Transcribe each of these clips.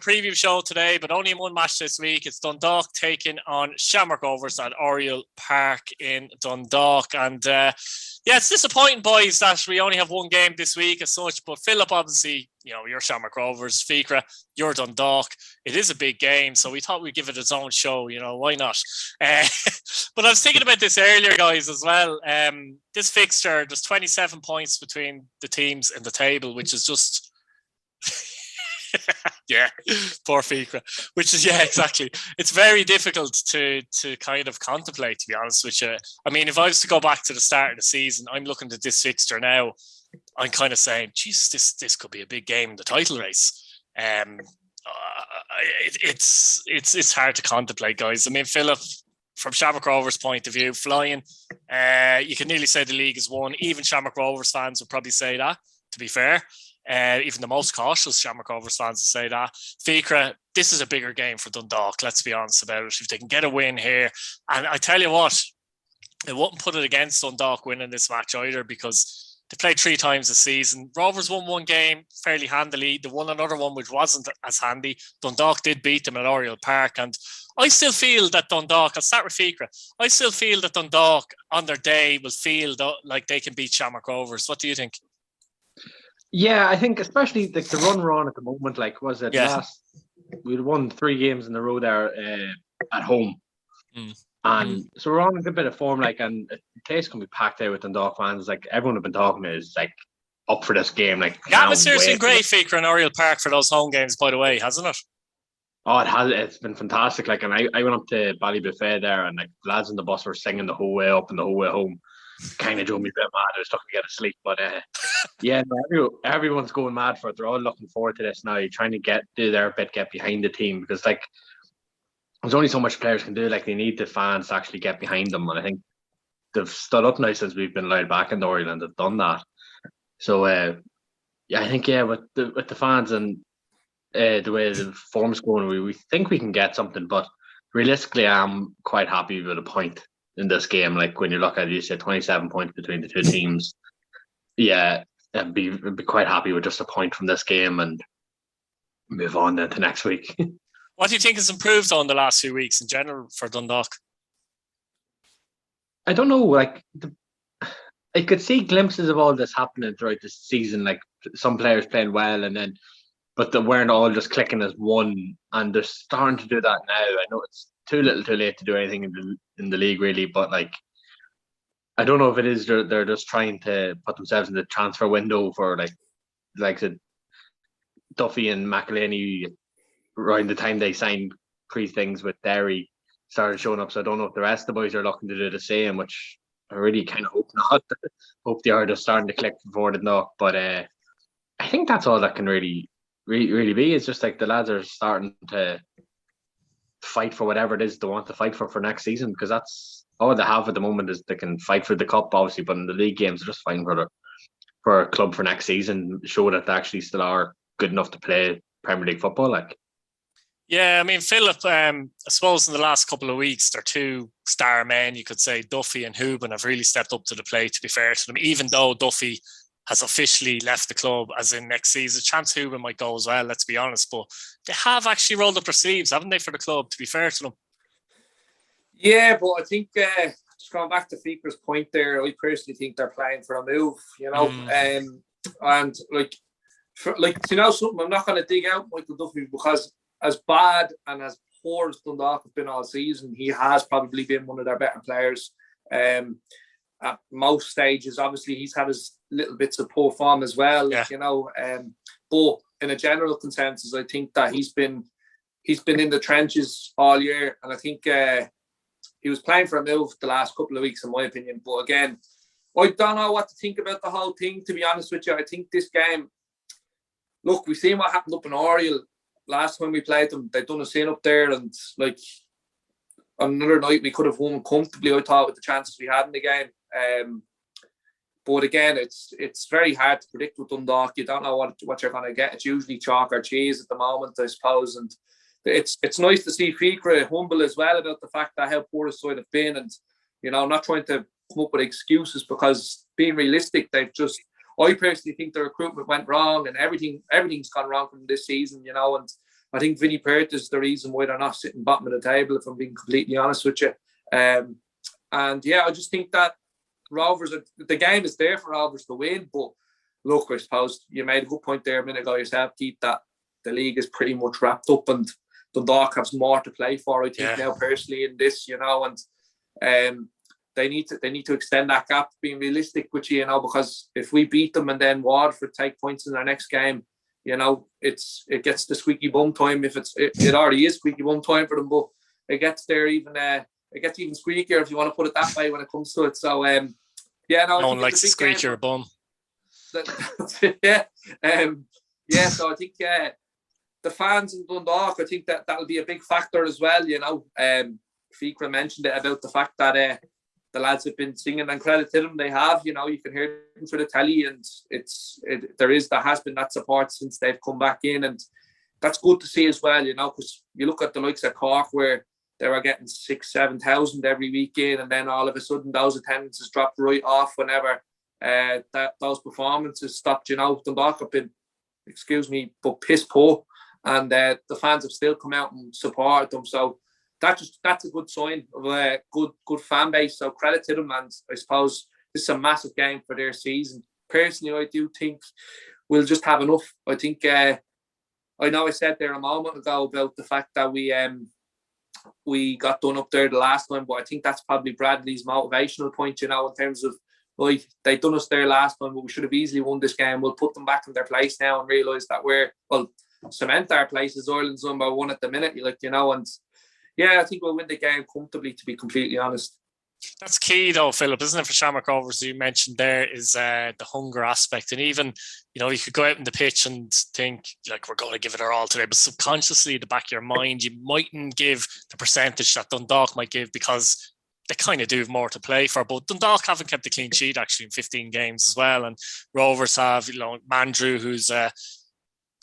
preview show today, but only in one match this week. It's Dundalk taking on Shamrock Rovers at Oriel Park in Dundalk. And it's disappointing, boys, that we only have one game this week as such. But Philip, obviously, you're Shamrock Rovers. Fikra, you're Dundalk. It is a big game, so we thought we'd give it its own show. Why not? But I was thinking about this earlier, guys, as well. This fixture, there's 27 points between the teams in the table, which is just... yeah, poor Fikra. Which is, exactly. It's very difficult to kind of contemplate, to be honest with you. I mean, if I was to go back to the start of the season, I'm looking at this fixture now, I'm kind of saying, Jesus, this could be a big game in the title race. It's hard to contemplate, guys. I mean, Philip, from Shamrock Rovers' point of view, flying, you can nearly say the league is won. Even Shamrock Rovers fans would probably say that, to be fair. Even the most cautious Shamrock Rovers fans will say that. Fikra, this is a bigger game for Dundalk, let's be honest about it. If they can get a win here, and I tell you what, it wouldn't put it against Dundalk winning this match either, because they played 3 times this season. Rovers won one game fairly handily. They won another one which wasn't as handy. Dundalk did beat them at Oriel Park, and I still feel that Dundalk, I'll start with Fikra, I still feel that Dundalk on their day will feel like they can beat Shamrock Rovers. What do you think? Yeah, I think especially the run we're on at the moment, we'd won 3 games in a row there at home. And so we're on a good bit of form, and the place can be packed out with Dundalk fans. Everyone have been talking is up for this game. The atmosphere's been great, Fikra, in Oriel Park for those home games, by the way, hasn't it? Oh, it has. It's been fantastic. And I went up to Ballybuffet there, and the lads on the bus were singing the whole way up and the whole way home. Kind of drove me a bit mad. I was looking to get to sleep, but everyone's going mad for it. They're all looking forward to this now. You're trying to do their bit, get behind the team, because there's only so much players can do. They need the fans to actually get behind them, and I think they've stood up now since we've been allowed back in the Oriel, and they've done that. So I think with the fans and the way the form's going, we think we can get something, but realistically, I'm quite happy with a point in this game. When you look at it, you said 27 points between the 2 teams. I'd be quite happy with just a point from this game and move on then to next week. What do you think has improved on the last few weeks in general for Dundalk? I don't know. I could see glimpses of all this happening throughout the season. Some players playing well, but they weren't all just clicking as one, and they're starting to do that now. I know it's too little, too late to do anything in the league, really. But I don't know if it is they're just trying to put themselves in the transfer window for Duffy and McElhaney. Around the time they signed things with Derry, started showing up. So I don't know if the rest of the boys are looking to do the same, which I really kind of hope not. Hope they are just starting to click before the knock. But I think that's all that can really be. It's just the lads are starting to fight for whatever it is they want to fight for next season, because that's all they have at the moment. Is they can fight for the cup, obviously, but in the league games they're just fighting for a club for next season, show that they actually still are good enough to play Premier League football. Yeah, I mean, Philip, I suppose in the last couple of weeks, their 2 star men, you could say, Duffy and Hooban, have really stepped up to the plate, to be fair to them, even though Duffy has officially left the club, as in next season. Chance Hooban might go as well, let's be honest, but they have actually rolled up their sleeves, haven't they, for the club, to be fair to them? Yeah, but I think, just going back to Fikra's point there, I personally think they're playing for a move, and something, I'm not going to dig out Michael Duffy, because as bad and as poor as Dundalk have been all season, he has probably been one of their better players at most stages. Obviously, he's had his little bits of poor form as well, but in a general consensus, I think that he's been in the trenches all year, and I think he was playing for a move the last couple of weeks, in my opinion. But again, I don't know what to think about the whole thing, to be honest with you. I think this game, look, we've seen what happened up in Oriel. Last time we played them, they'd done a sin up there, and another night we could have won comfortably, I thought, with the chances we had in the game. But again, it's very hard to predict with Dundalk. You don't know what you're going to get. It's usually chalk or cheese at the moment, I suppose. And it's nice to see Fikra humble as well about the fact that how poor his side have been, and not trying to come up with excuses, because being realistic, I personally think the recruitment went wrong, and everything's gone wrong from this season, and I think Vinnie Perth is the reason why they're not sitting bottom of the table, if I'm being completely honest with you. And yeah, I just think that Rovers, the game is there for Rovers to win. But look, I suppose you made a good point there a minute ago yourself, Keith, that the league is pretty much wrapped up and Dundalk has more to play for, I think, now personally in this, you know, and they need to extend that gap, being realistic with you, you know, because if we beat them and then Waterford take points in their next game, you know, it gets the squeaky bum time. If it already is squeaky bum time for them, but it gets there even it gets even squeakier, if you want to put it that way, when it comes to it. So yeah, no one likes to squeak your bum. Yeah, so I think the fans in Dundalk, I think that'll be a big factor as well, you know. Fikra mentioned it about the fact that the lads have been singing, and credit to them, they have, you know, you can hear them through the telly, and there has been that support since they've come back in, and that's good to see as well, you know, because you look at the likes of Cork where they were getting 6,000-7,000 every weekend, and then all of a sudden those attendances dropped right off whenever those performances stopped, you know. Dundalk have been, excuse me, but piss poor, and the fans have still come out and supported them, so that's a good sign of a good fan base. So credit to them, and I suppose this is a massive game for their season. Personally, I do think we'll just have enough. I think I know I said there a moment ago about the fact that we got done up there the last time, but I think that's probably Bradley's motivational point, you know, in terms of, right, they done us there last time, but we should have easily won this game. We'll put them back in their place now and realise that cement our place as Ireland's number one at the minute, you know, and yeah, I think we'll win the game comfortably, to be completely honest. That's key though, Philip, isn't it, for Shamrock Rovers? You mentioned there is the hunger aspect, and even, you know, you could go out in the pitch and think like we're going to give it our all today, but subconsciously, at the back of your mind, you mightn't give the percentage that Dundalk might give, because they kind of do have more to play for. But Dundalk haven't kept a clean sheet actually in 15 games as well, and Rovers have, you know, Mandrew, who's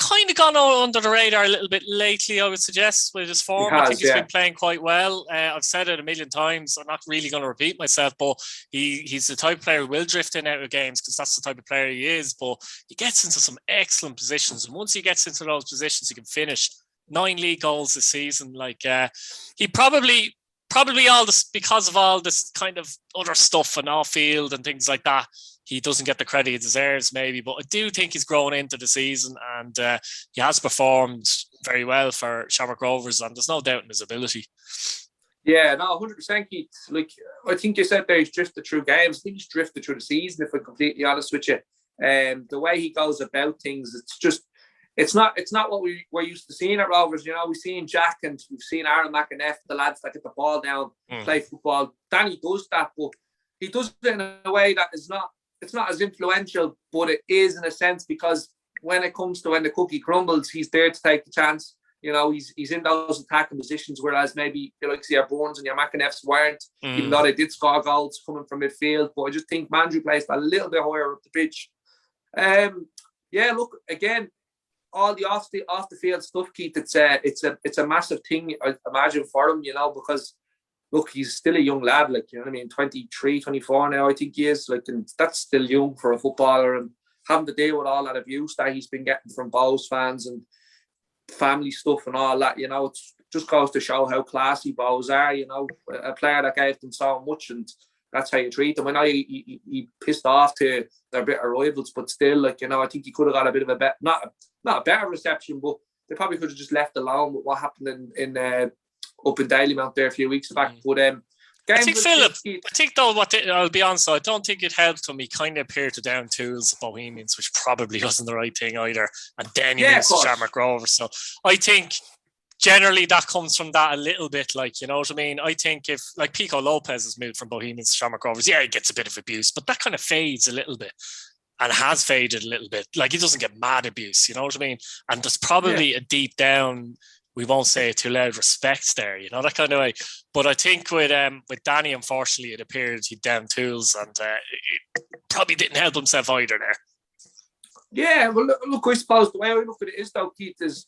kind of gone under the radar a little bit lately, I would suggest, with his form. I think he's been playing quite well. I've said it a million times. I'm not really going to repeat myself, but he's the type of player who will drift in and out of games, because that's the type of player he is. But he gets into some excellent positions, and once he gets into those positions, he can finish. 9 league goals this season. Like he probably all this, because of all this kind of other stuff and off field and things like that, he doesn't get the credit he deserves, maybe. But I do think he's grown into the season, and he has performed very well for Shamrock Rovers, and there's no doubt in his ability. Yeah, no, 100%, Keith. Like, I think you said there, he's drifted through games. I think he's drifted through the season, if I'm completely honest with you. The way he goes about things, it's not what we're used to seeing at Rovers. You know, we've seen Jack and we've seen Aaron McInnes, the lads that get the ball down, play football. Danny does that, but he does it in a way that is not. It's not as influential, but it is in a sense, because when it comes to when the cookie crumbles, he's there to take the chance. You know, he's in those attacking positions, whereas maybe your Burns and your McInnes weren't, even though they did score goals coming from midfield. But I just think Mandrew plays a little bit higher up the pitch. Yeah, look, again, all the off the field stuff, Keith, it's a massive thing, I imagine, for him, you know, because look, he's still a young lad, like, you know what I mean, 23, 24 now, I think he is, like, and that's still young for a footballer, and having to deal with all that abuse that he's been getting from Bows fans and family stuff and all that, you know, it just goes to show how classy Bows are, you know, a player that gave them so much, and that's how you treat them. I know he pissed off to their bitter rivals, but still, like, you know, I think he could have got a bit of a not a better reception, but they probably could have just left alone with what happened in up in Dalymount there a few weeks back. But I think, Philip, though, I'll be honest, I don't think it helped him. He kind of appeared to down tools of Bohemians, which probably wasn't the right thing either. And then he moves to Shamrock Rovers. So I think generally that comes from that a little bit, like, you know what I mean? I think if, like, Pico Lopez has moved from Bohemians to Shamrock Rovers, yeah, he gets a bit of abuse, but that kind of fades a little bit. And has faded a little bit. Like, he doesn't get mad abuse, you know what I mean? And there's probably a deep down, we won't say it too loud, respect there, you know, that kind of way. But I think with Danny, unfortunately, it appeared he'd down tools, and it probably didn't help himself either there. Yeah, well, look, I suppose the way I look at it is, though, Keith, is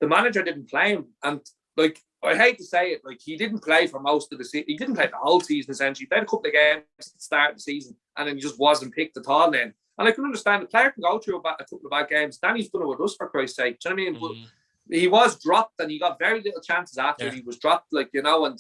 the manager didn't play him. And, like, I hate to say it, like, he didn't play for most of the season. He didn't play the whole season, essentially. He played a couple of games at the start of the season, and then he just wasn't picked at all then. And I can understand the player can go through a couple of bad games. Danny's done it with us, for Christ's sake. Do you know what I mean? But he was dropped and he got very little chances after he was dropped, like, you know, and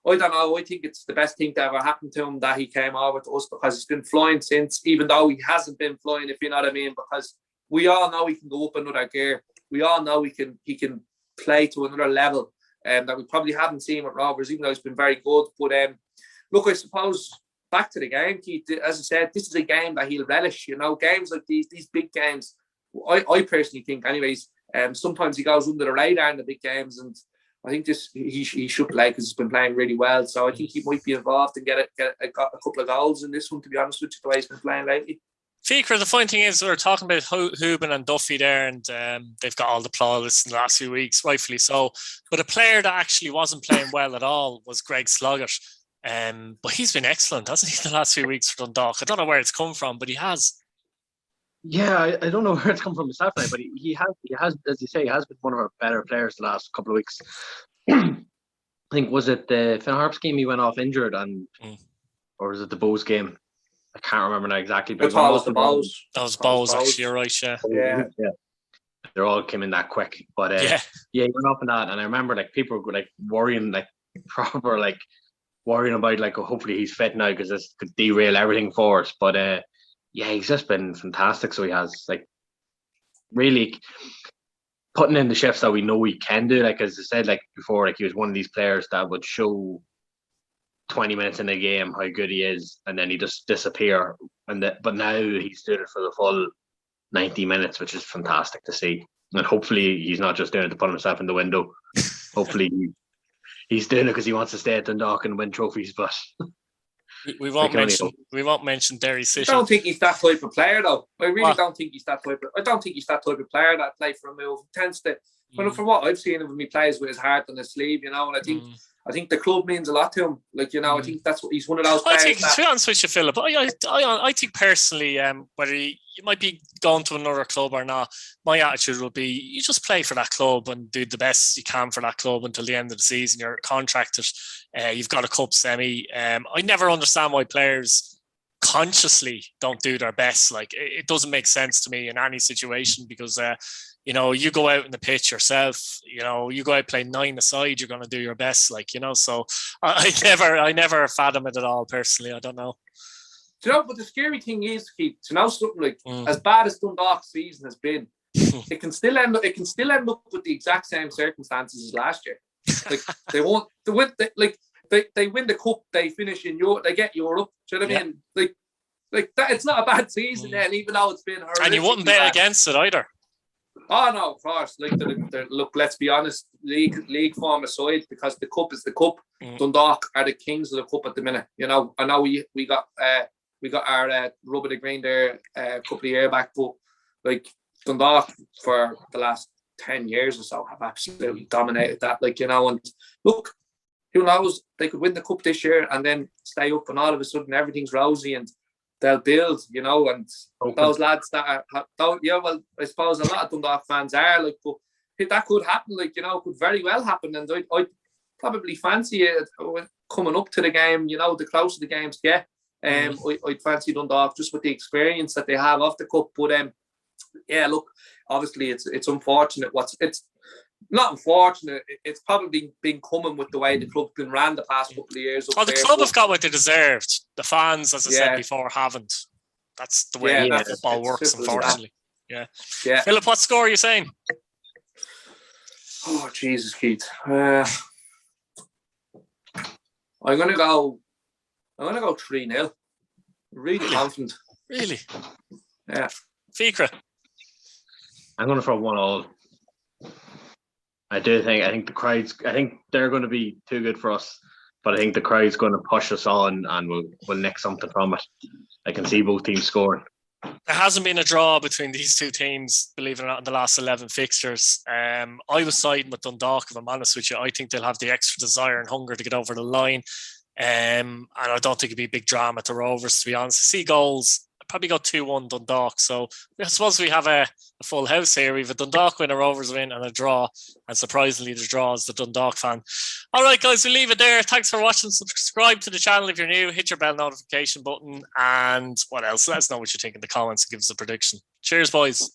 I don't know, I think it's the best thing that ever happened to him that he came over to us, because he's been flying since, even though he hasn't been flying, if you know what I mean, because we all know he can go up another gear. We all know he can play to another level that we probably haven't seen with Rovers, even though he's been very good. But look, I suppose back to the game, Keith, as I said, this is a game that he'll relish, you know, games like these big games. I personally think anyways, sometimes he goes under the radar in the big games, and I think he should play because he's been playing really well. So I think he might be involved and get a couple of goals in this one, to be honest with you, the way he's been playing lately. Fikra, the funny thing is, we were talking about Hooban and Duffy there, and they've got all the plaudits in the last few weeks, rightfully so. But a player that actually wasn't playing well at all was Greg Sloggett. But he's been excellent, hasn't he, the last few weeks for Dundalk? I don't know where it's come from, but he has. Yeah, I don't know where it's come from himself now, but he has, as you say, he has been one of our better players the last couple of weeks. I think, was it the Finn Harps game he went off injured, or was it the Bows game? I can't remember now exactly. But it was the Bows. That was Bows, actually, you're right, yeah. They all came in that quick. But he went off in that, and I remember like people were like worrying, like proper like worrying about like, oh, hopefully he's fit now because this could derail everything for us. But he's just been fantastic. So he has like really putting in the shifts that we know he can do. Like as I said, like before, like he was one of these players that would show 20 minutes in a game how good he is, and then he just disappear. But now he's doing it for the full 90 minutes, which is fantastic to see. And hopefully he's not just doing it to put himself in the window. Hopefully he's doing it because he wants to stay at Dundalk and win trophies. But we won't mention Derry City. I don't think he's that type of player, though. I really don't think he's that type of. I don't think he's that type of player that play for a move. He tends to. Well, from what I've seen of him, he plays with his heart on his sleeve, you know, and I think the club means a lot to him. Like, you know, I think that's what he's one of those players. To be honest with you, Philip, I think personally, whether you might be going to another club or not, my attitude will be you just play for that club and do the best you can for that club until the end of the season. You're contracted. You've got a cup semi. I never understand why players consciously don't do their best. Like, it doesn't make sense to me in any situation because you know, you go out in the pitch yourself, you know, you go out playing 9-a-side, you're going to do your best, like, you know, so I never fathom it at all, personally. I don't know. Do you know, but the scary thing is, Keith, to know something like, as bad as Dundalk's season has been, it can still end up with the exact same circumstances as last year. Like, they win the cup, they finish in Europe, they get Europe. Do you know what I mean? Like that, it's not a bad season then, even though it's been horrific. And you wouldn't bet against it either. Oh no, of course. Like, look, let's be honest. League form aside, because the cup is the cup. Dundalk are the kings of the cup at the minute. You know, I know we got our rub of the green there a couple of years back, but like Dundalk for the last 10 years or so have absolutely dominated that. Like, you know, and look, who knows? They could win the cup this year and then stay up, and all of a sudden everything's rosy and they'll build, you know, and those lads that are, I suppose a lot of Dundalk fans are like, but that could happen, like, you know, could very well happen. And I'd probably fancy it coming up to the game, you know, the closer the games get. I'd fancy Dundalk just with the experience that they have off the cup. But look, obviously it's unfortunate. It's not unfortunate. It's probably been coming with the way the club's been ran the past couple of years. The club have got what they deserved. The fans, as I said before, haven't. That's the way football works, unfortunately. Yeah. Philip, what score are you saying? Oh, Jesus, Keith. I'm gonna go 3-0. Really confident. Really? Yeah. Fikra? I'm gonna throw 1-1. I think the crowds, I think they're going to be too good for us, but I think the crowd's going to push us on and we'll nick something from it. I can see both teams scoring. There hasn't been a draw between these two teams, believe it or not, in the last 11 fixtures. I was siding with Dundalk, if I'm honest with you. I think they'll have the extra desire and hunger to get over the line. And I don't think it'd be a big drama to Rovers, to be honest. I see goals. Probably got 2-1 Dundalk. So I suppose we have a full house here. We have a Dundalk win, a Rovers win, and a draw. And surprisingly, the draw is the Dundalk fan. All right, guys, we'll leave it there. Thanks for watching. Subscribe to the channel if you're new. Hit your bell notification button. And what else? Let us know what you think in the comments and give us a prediction. Cheers, boys.